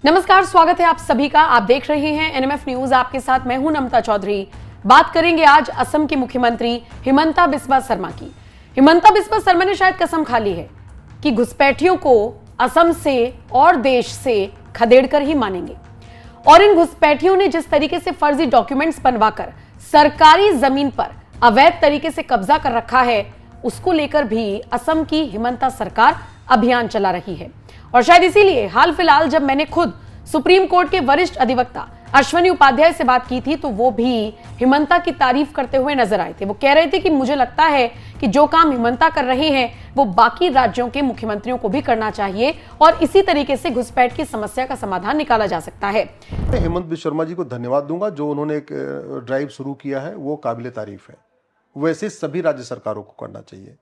नमस्कार, स्वागत है आप सभी का। आप देख रहे हैं एनएमएफ न्यूज। आपके साथ मैं हूं नमता चौधरी। बात करेंगे आज असम की मुख्यमंत्री हिमंता बिस्वा शर्मा की। हिमंता बिस्वा शर्मा ने शायद कसम खा ली है कि घुसपैठियों को असम से और देश से खदेड़कर ही मानेंगे। और इन घुसपैठियों ने जिस तरीके से फर्जी डॉक्यूमेंट्स बनवाकर सरकारी जमीन पर अवैध तरीके से कब्जा कर रखा है, उसको लेकर भी असम की हिमंता सरकार अभियान चला रही है। और शायद इसीलिए हाल फिलहाल जब मैंने खुद सुप्रीम कोर्ट के वरिष्ठ अधिवक्ता अश्वनी उपाध्याय से बात की थी, तो वो भी हिमंता की तारीफ करते हुए नजर आए थे। वो कह रहे थे कि मुझे लगता है कि जो काम हिमंता कर रही हैं वो बाकी राज्यों के मुख्यमंत्रियों को भी करना चाहिए और इसी तरीके से घुसपैठ की समस्या का समाधान निकाला जा सकता है। मैं हेमंत बिस्वा शर्मा जी को धन्यवाद दूंगा। जो उन्होंने एक ड्राइव शुरू किया है वो काबिले तारीफ है। वैसे सभी राज्य सरकारों को करना चाहिए।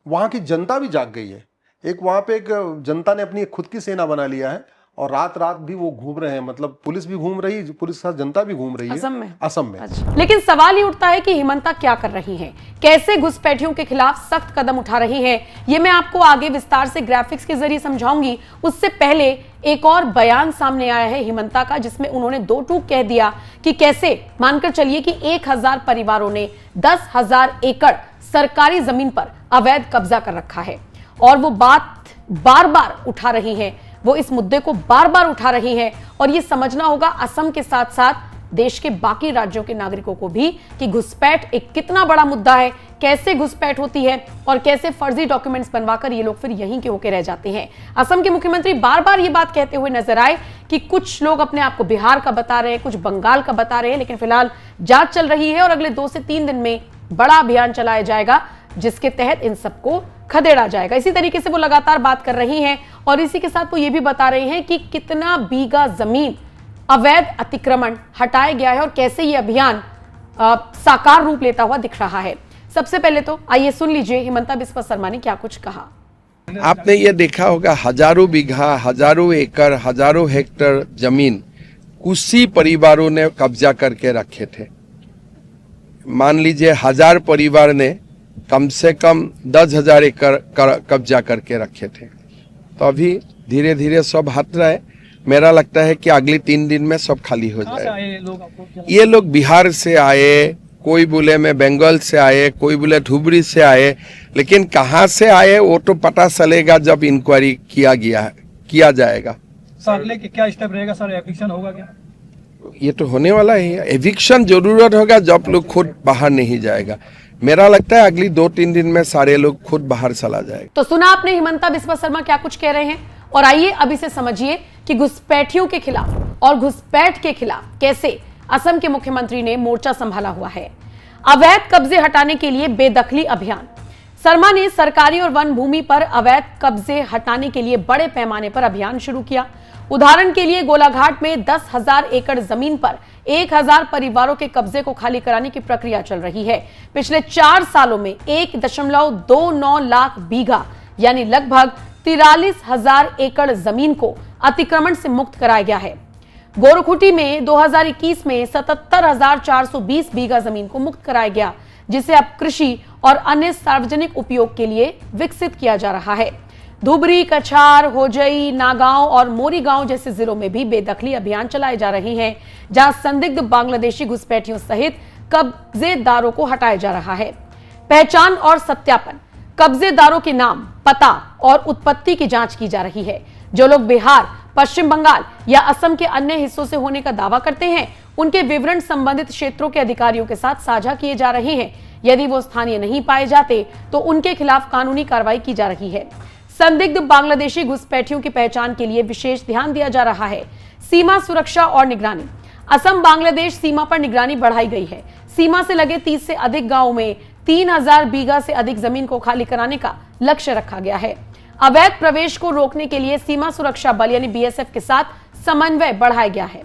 वहां की जनता भी जाग गई है। वहां पे एक जनता ने अपनी खुद की सेना बना लिया है और रात रात भी वो घूम रहे हैं। मतलब पुलिस भी घूम रही है, पुलिस के साथ जनता भी घूम रही है असम में। अच्छा। लेकिन सवाल ये उठता है कि हिमंता क्या कर रही हैं, कैसे घुसपैठियों के खिलाफ सख्त कदम उठा रही हैं। ये मैं आपको आगे विस्तार से ग्राफिक्स के जरिए समझाऊंगी। उससे पहले एक और बयान सामने आया है हिमंता का, जिसमें उन्होंने दो टूक कह दिया कि कैसे मानकर चलिए कि 1000 परिवारों ने 10,000 एकड़ सरकारी जमीन पर अवैध कब्जा कर रखा है। और वो बात बार बार उठा रही हैं, वो इस मुद्दे को बार बार उठा रही हैं। और ये समझना होगा असम के साथ साथ देश के बाकी राज्यों के नागरिकों को भी कि घुसपैठ एक कितना बड़ा मुद्दा है, कैसे घुसपैठ होती है और कैसे फर्जी डॉक्यूमेंट्स बनवाकर ये लोग फिर यहीं के होके रह जाते हैं। असम के मुख्यमंत्री बार बार ये बात कहते हुए नजर आए कि कुछ लोग अपने आप को बिहार का बता रहे हैं, कुछ बंगाल का बता रहे हैं, लेकिन फिलहाल जांच चल रही है और अगले 2 से 3 दिन में बड़ा अभियान चलाया जाएगा जिसके तहत इन सबको खदेड़ा जाएगा। इसी तरीके से वो लगातार बात कर रही हैं और इसी के साथ वो ये भी बता रही हैं कि कितना बीघा जमीन अवैध अतिक्रमण हटाया गया है और कैसे ये अभियान साकार रूप लेता हुआ दिख रहा है। सबसे पहले तो आइए सुन लीजिए हिमंता बिस्वा शर्मा ने क्या कुछ कहा। आपने ये देखा होगा, हजारों बीघा, हजारों एकड़, हजारों हेक्टेयर जमीन कुछ परिवारों ने कब्जा करके रखे थे। मान लीजिए 1000 परिवार ने कम से कम 10,000 एकड़ कब्जा करके रखे थे। तो अभी धीरे धीरे सब हट रहा है। मेरा लगता है कि अगले 3 दिन में सब खाली हो जाए। ये लोग बिहार से आए, कोई बोले मैं बंगाल से आए, कोई बोले धुबरी से आए, लेकिन कहाँ से आए वो तो पता चलेगा जब इंक्वायरी किया जाएगा। सर अगले क्या स्टेप रहेगा सर? एविक्शन होगा क्या? ये तो होने वाला है। एविक्शन जरूरत होगा जब लोग खुद बाहर नहीं जाएगा। मेरा लगता है अगली 2-3 दिन में सारे लोग खुद बाहर चला जाएगा। तो सुना आपने हिमंता बिस्वा शर्मा क्या कुछ कह रहे हैं। और आइए अब इसे समझिए कि घुसपैठियों के खिलाफ और घुसपैठ के खिलाफ कैसे असम के मुख्यमंत्री ने मोर्चा संभाला हुआ है। अवैध कब्जे हटाने के लिए बेदखली अभियान। शर्मा ने सरकारी और वन भूमि पर अवैध कब्जे हटाने के लिए बड़े पैमाने पर अभियान शुरू किया। उदाहरण के लिए गोलाघाट में 10,000 एकड़ जमीन पर 1000 परिवारों के कब्जे को खाली कराने की प्रक्रिया चल रही है। पिछले 4 सालों में 1.29 लाख बीघा यानी लगभग 43,000 एकड़ जमीन को अतिक्रमण से मुक्त कराया गया है। गोरखुटी में 2021 में 77,420 बीघा जमीन को मुक्त कराया गया, जिसे अब कृषि और अन्य सार्वजनिक उपयोग के लिए विकसित किया जा रहा है। धुबरी, कछार, होजई, नागांव और मोरीगांव जैसे जिलों में भी बेदखली अभियान चलाए जा रहे हैं, जहां संदिग्ध बांग्लादेशी घुसपैठियों सहित कब्जेदारों को हटाया जा रहा है। पहचान और सत्यापन। कब्जेदारों के नाम, पता और उत्पत्ति की जांच की जा रही है। जो लोग बिहार, पश्चिम बंगाल या असम के अन्य हिस्सों से होने का दावा करते हैं, उनके विवरण संबंधित क्षेत्रों के अधिकारियों के साथ साझा किए जा रहे हैं। यदि वो स्थानीय नहीं पाए जाते तो उनके खिलाफ कानूनी कार्रवाई की जा रही है। संदिग्ध बांग्लादेशी घुसपैठियों की पहचान के लिए विशेष ध्यान दिया जा रहा है। सीमा सुरक्षा और निगरानी। असम बांग्लादेश सीमा पर निगरानी बढ़ाई गई है। सीमा से लगे 30 से अधिक गांवों में 3000 बीघा से अधिक जमीन को खाली कराने का लक्ष्य रखा गया है। अवैध प्रवेश को रोकने के लिए सीमा सुरक्षा बल यानी बीएसएफ के साथ समन्वय बढ़ाया गया है।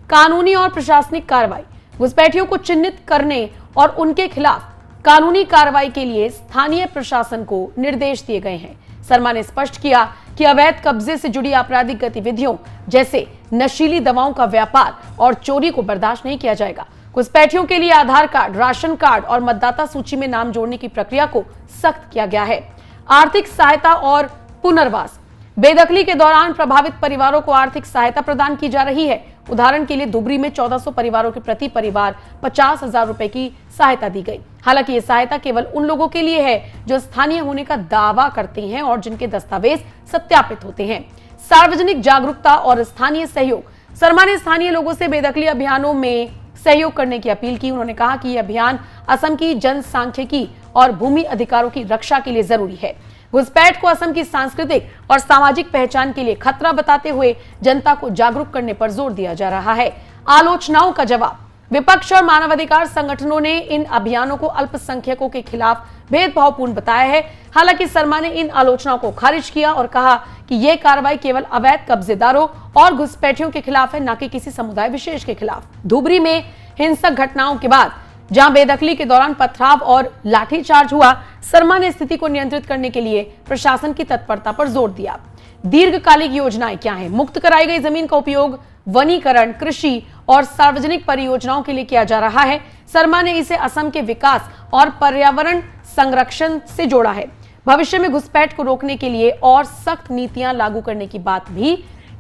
कानूनी और प्रशासनिक कार्रवाई। घुसपैठियों को चिन्हित करने और उनके खिलाफ कानूनी कार्रवाई के लिए स्थानीय प्रशासन को निर्देश दिए गए हैं। शर्मा ने स्पष्ट किया कि अवैध कब्जे से जुड़ी आपराधिक गतिविधियों जैसे नशीली दवाओं का व्यापार और चोरी को बर्दाश्त नहीं किया जाएगा। घुसपैठियों के लिए आधार कार्ड, राशन कार्ड और मतदाता सूची में नाम जोड़ने की प्रक्रिया को सख्त किया गया है। आर्थिक सहायता और पुनर्वास। बेदखली के दौरान प्रभावित परिवारों को आर्थिक सहायता प्रदान की जा रही है। उदाहरण के लिए धुबरी में 1400 परिवारों के प्रति परिवार 50,000 रुपए की सहायता दी गई। हालांकि ये सहायता केवल उन लोगों के लिए है जो स्थानीय होने का दावा करते हैं और जिनके दस्तावेज सत्यापित होते हैं। सार्वजनिक जागरूकता और स्थानीय सहयोग। शर्मा ने स्थानीय लोगों से बेदखली अभियानों में सहयोग करने की अपील की। उन्होंने कहा कि यह अभियान असम की जनसांख्यिकी और भूमि अधिकारों की रक्षा के लिए जरूरी है। घुसपैठ को असम की सांस्कृतिक और सामाजिक पहचान के लिए खतरा बताते हुए जनता को जागरूक करने पर जोर दिया जा रहा है। आलोचनाओं का जवाब। विपक्ष और मानवाधिकार संगठनों ने इन अभियानों को अल्पसंख्यकों के खिलाफ भेदभावपूर्ण बताया है। हालांकि शर्मा ने इन आलोचनाओं को खारिज किया और कहा कि यह कार्रवाई केवल अवैध कब्जेदारों और घुसपैठियों के खिलाफ है, न कि किसी समुदाय विशेष के खिलाफ। धुबरी में हिंसक घटनाओं के बाद जहां बेदखली के दौरान पथराव और लाठीचार्ज हुआ, शर्मा ने स्थिति को नियंत्रित करने के लिए प्रशासन की तत्परता पर जोर दिया। दीर्घकालिक योजनाएं क्या हैं? मुक्त कराई गई जमीन का उपयोग वनीकरण, कृषि और सार्वजनिक परियोजनाओं के लिए किया जा रहा है। शर्मा ने इसे असम के विकास और पर्यावरण संरक्षण से जोड़ा है। भविष्य में घुसपैठ को रोकने के लिए और सख्त नीतियां लागू करने की बात भी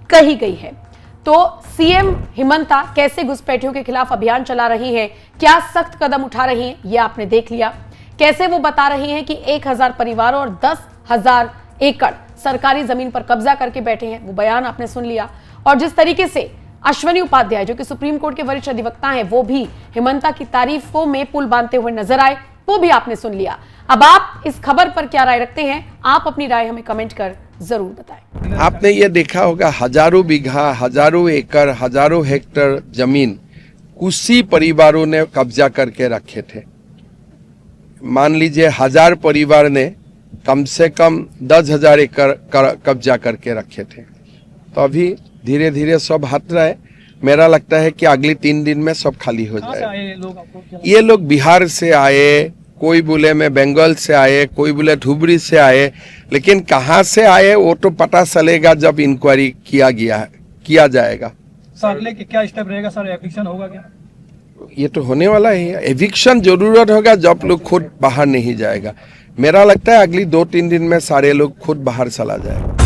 कही गई है। तो सीएम हिमंता कैसे घुसपैठियों के खिलाफ अभियान चला रही हैं, क्या सख्त कदम उठा रही हैं, ये आपने देख लिया। कैसे वो बता रही हैं कि 1000 परिवार और 10,000 एकड़ सरकारी जमीन पर कब्जा करके बैठे हैं, वो बयान आपने सुन लिया। और जिस तरीके से अश्वनी उपाध्याय जो कि सुप्रीम कोर्ट के वरिष्ठ अधिवक्ता हैं, वो भी हिमंता की तारीफों में पुल बांधते हुए नजर आए, वो भी आपने सुन लिया। अब आप इस खबर पर क्या राय रखते हैं? आप अपनी राय हमें कमेंट कर जरूर बताएं। आपने ये देखा होगा हजारों बीघा, हजारों एकड़, हजारों हेक्टर जमीन कुछ परिवारों ने कब्जा करके रखे थे। मान लीजिए 1000 परिवार ने कम से कम 10,000 एकड़ कब्जा करके रखे थे। तो अभी धीरे धीरे सब हट रहा है। मेरा लगता है कि अगले 3 दिन में सब खाली हो जाए। ये लोग बिहार से आए, कोई बोले मैं बंगाल से आए, कोई बोले धुबरी से आए, लेकिन कहाँ से आए वो तो पता चलेगा जब इंक्वायरी किया जाएगा। सर अगले क्या स्टेप रहेगा सर? एविक्शन होगा क्या? ये तो होने वाला है। एविक्शन जरूरत होगा जब लोग खुद बाहर नहीं जाएगा। मेरा लगता है अगली 2-3 दिन में सारे लोग खुद बाहर चला जाएगा।